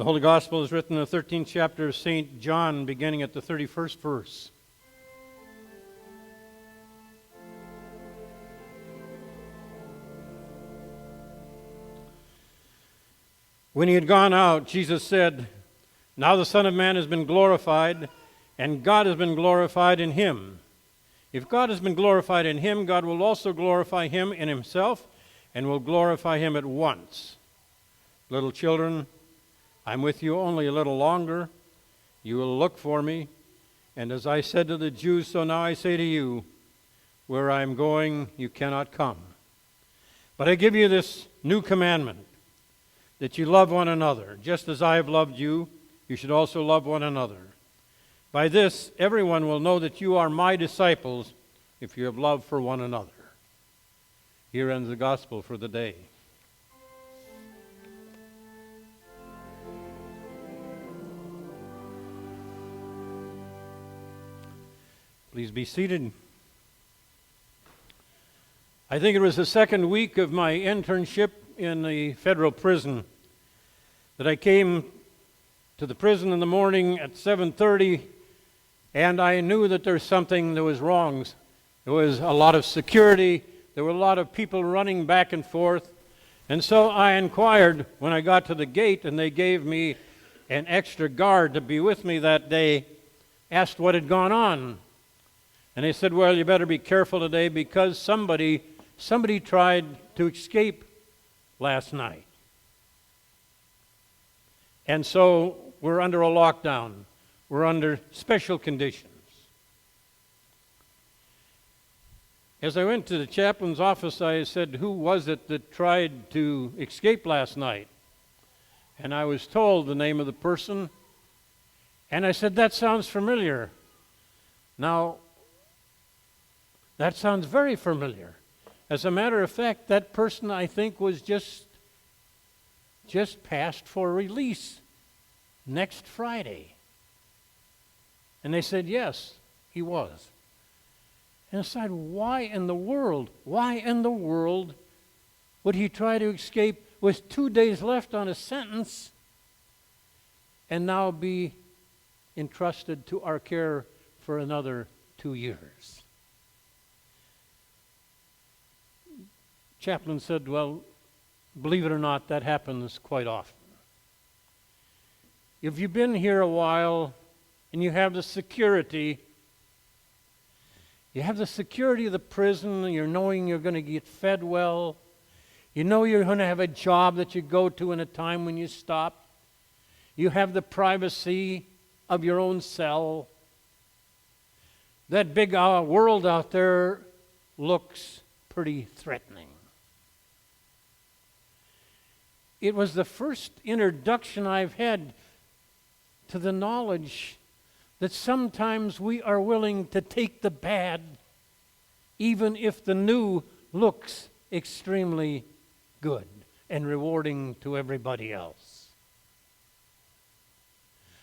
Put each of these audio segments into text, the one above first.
The Holy Gospel is written in the 13th chapter of St. John, beginning at the 31st verse. When he had gone out, Jesus said, "Now the Son of Man has been glorified, and God has been glorified in him. If God has been glorified in him, God will also glorify him in himself, and will glorify him at once. Little children, I'm with you only a little longer. You will look for me. And as I said to the Jews, so now I say to you, where I am going, you cannot come. But I give you this new commandment, that you love one another. Just as I have loved you, you should also love one another. By this, everyone will know that you are my disciples, if you have love for one another." Here ends the gospel for the day. Please be seated. I think it was the second week of my internship in the federal prison that I came to the prison in the morning at 7:30, and I knew that there's something that was wrong. There was a lot of security. There were a lot of people running back and forth. And so I inquired when I got to the gate, and they gave me an extra guard to be with me that day, asked what had gone on. And they said, "Well, you better be careful today because somebody tried to escape last night. And so we're under a lockdown. We're under special conditions." As I went to the chaplain's office, I said, "Who was it that tried to escape last night?" And I was told the name of the person. And I said, "That sounds familiar." Now, that sounds very familiar. As a matter of fact, that person, I think, was just passed for release next Friday. And they said, yes, he was. And I said, why in the world would he try to escape with 2 days left on a sentence and now be entrusted to our care for another 2 years? Chaplain said, "Well, believe it or not, that happens quite often. If you've been here a while and you have the security of the prison, you're knowing you're going to get fed well, you know you're going to have a job that you go to in a time when you stop, you have the privacy of your own cell, that big world out there looks pretty threatening." It was the first introduction I've had to the knowledge that sometimes we are willing to take the bad, even if the new looks extremely good and rewarding to everybody else.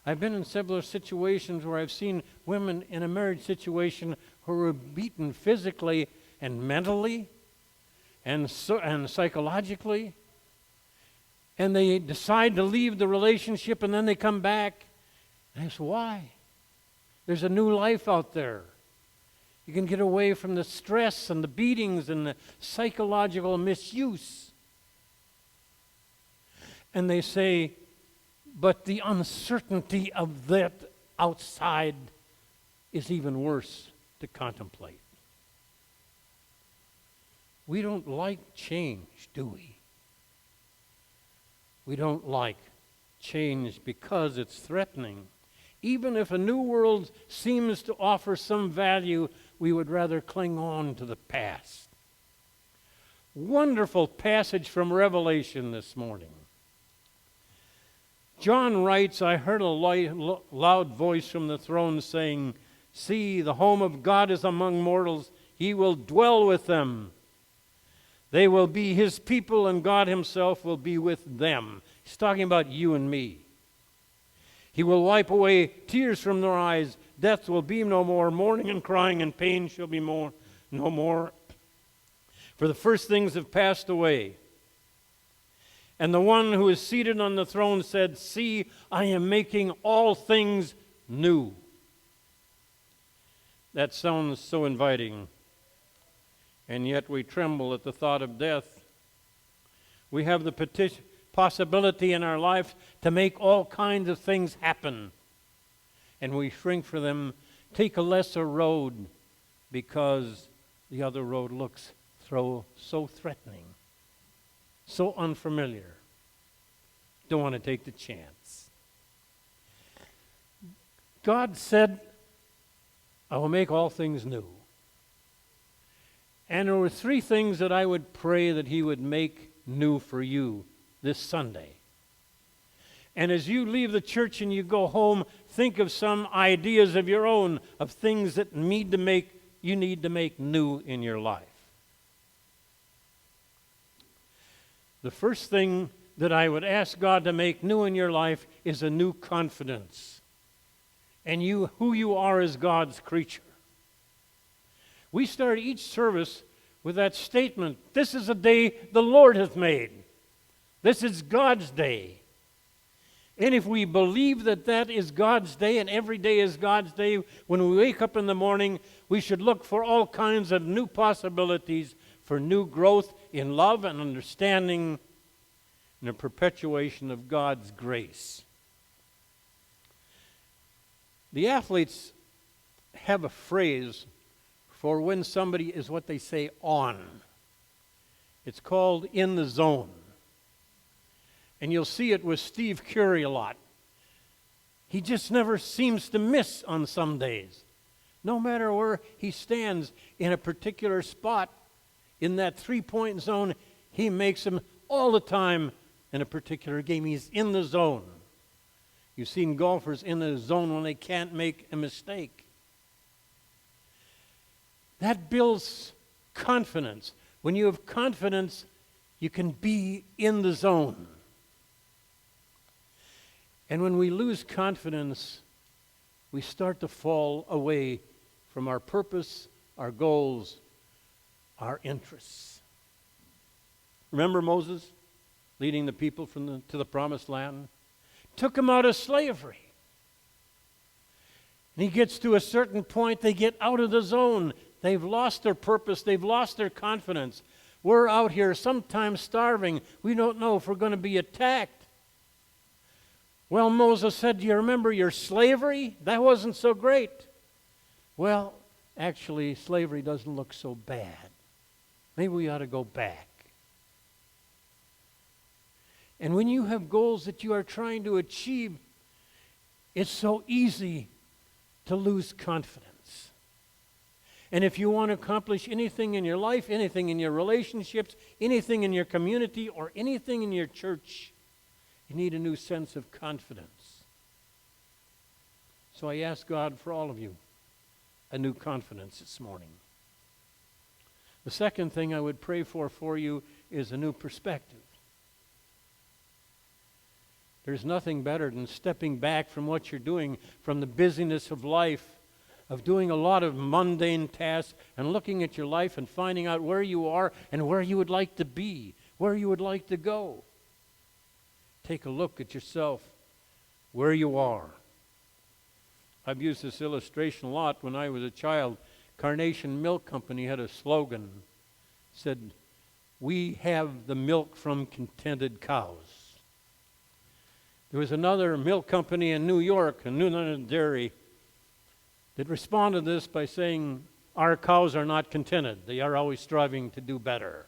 I've been in several situations where I've seen women in a marriage situation who were beaten physically and mentally and psychologically. And they decide to leave the relationship, and then they come back. And I said, why? There's a new life out there. You can get away from the stress and the beatings and the psychological misuse. And they say, but the uncertainty of that outside is even worse to contemplate. We don't like change, do we? We don't like change because it's threatening. Even if a new world seems to offer some value, we would rather cling on to the past. Wonderful passage from Revelation this morning. John writes, "I heard a loud voice from the throne saying, 'See, the home of God is among mortals. He will dwell with them. They will be his people, and God himself will be with them.'" He's talking about you and me. "He will wipe away tears from their eyes. Death will be no more. Mourning and crying and pain shall be no more. For the first things have passed away. And the one who is seated on the throne said, "See, I am making all things new." That sounds so inviting, and yet we tremble at the thought of death. We have the possibility in our life to make all kinds of things happen, and we shrink for them, take a lesser road, because the other road looks so threatening, so unfamiliar. Don't want to take the chance. God said, "I will make all things new." And there were three things that I would pray that He would make new for you this Sunday. And as you leave the church and you go home, think of some ideas of your own, of things that you need to make new in your life. The first thing that I would ask God to make new in your life is a new confidence, and who you are as God's creature. We start each service with that statement, "This is a day the Lord hath made." This is God's day. And if we believe that that is God's day, and every day is God's day, when we wake up in the morning, we should look for all kinds of new possibilities for new growth in love and understanding and the perpetuation of God's grace. The athletes have a phrase for when somebody is what they say on. It's called "in the zone." And you'll see it with Steve Curry a lot. He just never seems to miss on some days. No matter where he stands in a particular spot, in that three-point zone, he makes them all the time in a particular game. He's in the zone. You've seen golfers in the zone when they can't make a mistake. That builds confidence. When you have confidence, you can be in the zone. And when we lose confidence, we start to fall away from our purpose, our goals, our interests. Remember Moses leading the people to the promised land? Took them out of slavery. And he gets to a certain point, they get out of the zone. They've lost their purpose, they've lost their confidence. We're out here sometimes starving. We don't know if we're going to be attacked. Well, Moses said, "Do you remember your slavery? That wasn't so great." Well, actually, slavery doesn't look so bad. Maybe we ought to go back. And when you have goals that you are trying to achieve, it's so easy to lose confidence. And if you want to accomplish anything in your life, anything in your relationships, anything in your community, or anything in your church, you need a new sense of confidence. So I ask God for all of you a new confidence this morning. The second thing I would pray for you is a new perspective. There's nothing better than stepping back from what you're doing, from the busyness of life, of doing a lot of mundane tasks, and looking at your life and finding out where you are and where you would like to be, where you would like to go. Take a look at yourself, where you are. I've used this illustration a lot. When I was a child, Carnation Milk Company had a slogan. It said, "We have the milk from contented cows." There was another milk company in New York, a New London Dairy, that responded to this by saying, "Our cows are not contented. They are always striving to do better."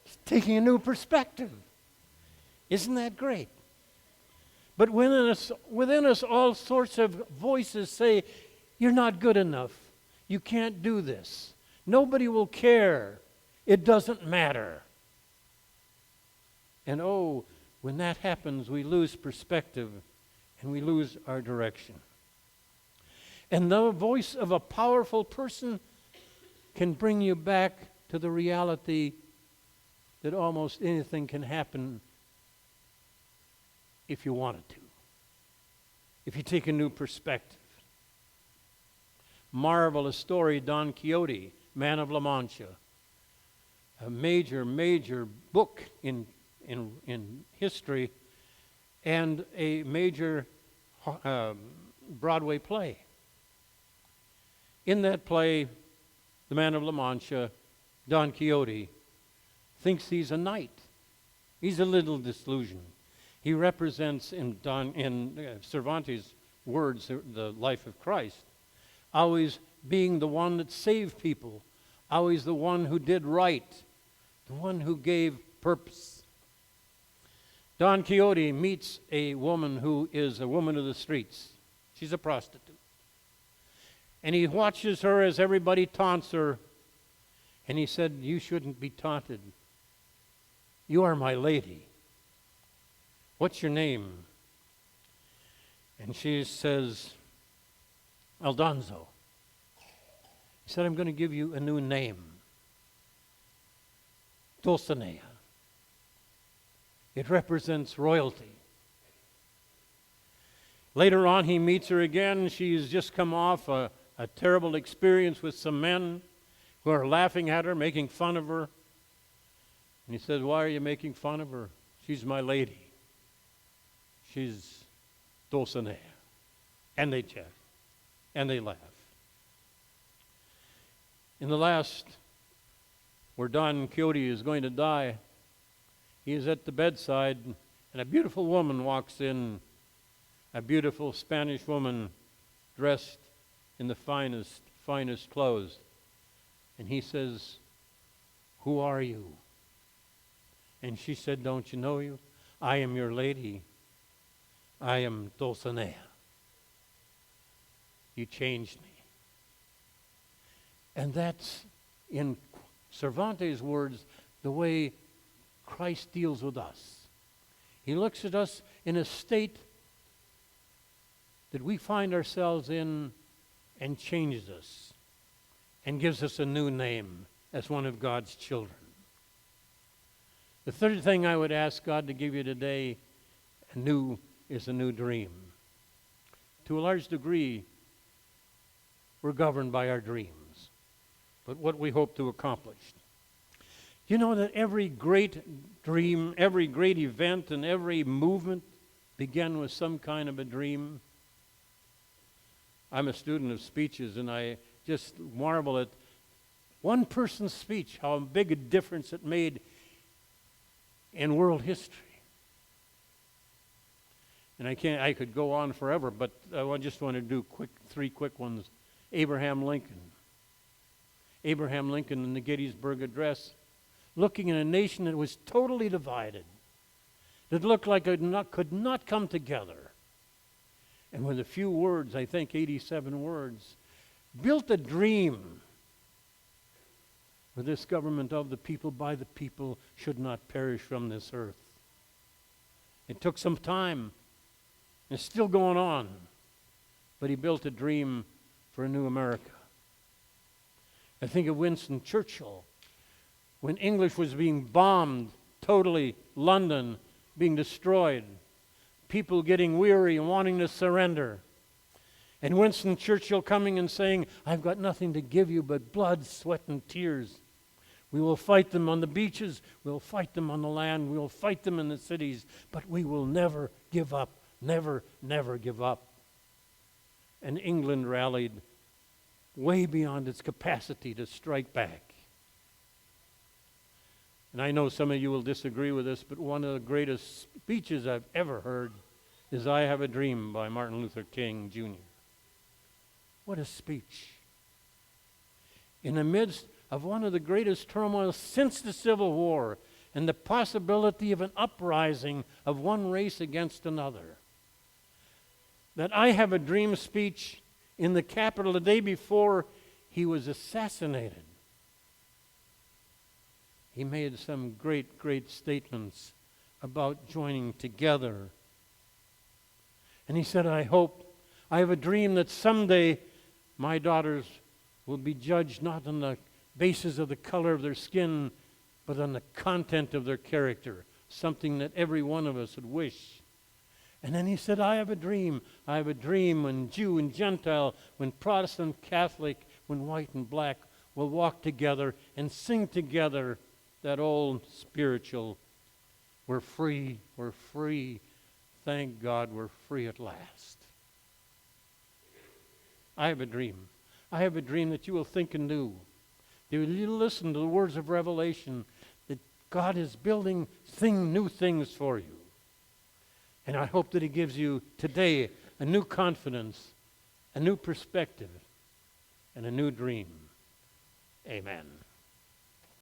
It's taking a new perspective. Isn't that great? But within us, all sorts of voices say, "You're not good enough. You can't do this. Nobody will care. It doesn't matter." And when that happens, we lose perspective and we lose our direction. And the voice of a powerful person can bring you back to the reality that almost anything can happen if you want it to, if you take a new perspective. Marvelous story, Don Quixote, man of La Mancha. a major, major book in history, and a major Broadway play. In that play, the man of La Mancha, Don Quixote, thinks he's a knight. He's a little disillusioned. He represents, in Cervantes' words, the life of Christ, always being the one that saved people, always the one who did right, the one who gave purpose. Don Quixote meets a woman who is a woman of the streets. She's a prostitute. And he watches her as everybody taunts her. And he said, "You shouldn't be taunted. You are my lady. What's your name?" And she says, "Aldonzo." He said, "I'm going to give you a new name. Dulcinea. It represents royalty." Later on, he meets her again. She's just come off a terrible experience with some men who are laughing at her, making fun of her. And he says, "Why are you making fun of her? She's my lady. She's Dulcinea." And they chat. And they laugh. In the last, where Don Quixote is going to die, he is at the bedside, and a beautiful woman walks in, a beautiful Spanish woman dressed in the finest clothes. And he says, "Who are you?" And she said, "Don't you know you? I am your lady. I am Dulcinea. You changed me." And that's, in Cervantes' words, the way Christ deals with us. He looks at us in a state that we find ourselves in and changes us and gives us a new name as one of God's children. The third thing I would ask God to give you today, is a new dream. To a large degree, we're governed by our dreams, but what we hope to accomplish. You know that every great dream, every great event, and every movement began with some kind of a dream? I'm a student of speeches, and I just marvel at one person's speech, how big a difference it made in world history. And I could go on forever, but I just want to do three quick ones. Abraham Lincoln. Abraham Lincoln in the Gettysburg Address, looking at a nation that was totally divided, that looked like it could not come together. And with a few words, I think 87 words, built a dream where this government of the people, by the people, should not perish from this earth. It took some time. It's still going on. But he built a dream for a new America. I think of Winston Churchill, when English was being bombed, totally, London being destroyed, people getting weary and wanting to surrender. And Winston Churchill coming and saying, "I've got nothing to give you but blood, sweat, and tears. We will fight them on the beaches, we'll fight them on the land, we'll fight them in the cities, but we will never give up, never, never give up." And England rallied way beyond its capacity to strike back. And I know some of you will disagree with this, but one of the greatest speeches I've ever heard is "I Have a Dream" by Martin Luther King Jr. What a speech. In the midst of one of the greatest turmoils since the Civil War and the possibility of an uprising of one race against another. That "I Have a Dream" speech in the Capitol the day before he was assassinated. He made some great, great statements about joining together. And he said, I have a dream that someday my daughters will be judged not on the basis of the color of their skin, but on the content of their character, something that every one of us would wish. And then he said, I have a dream when Jew and Gentile, when Protestant, Catholic, when white and black will walk together and sing together that old spiritual, we're free, we're free. Thank God we're free at last. I have a dream. I have a dream that you will think anew. That you listen to the words of Revelation, that God is building new things for you. And I hope that He gives you today a new confidence, a new perspective, and a new dream. Amen.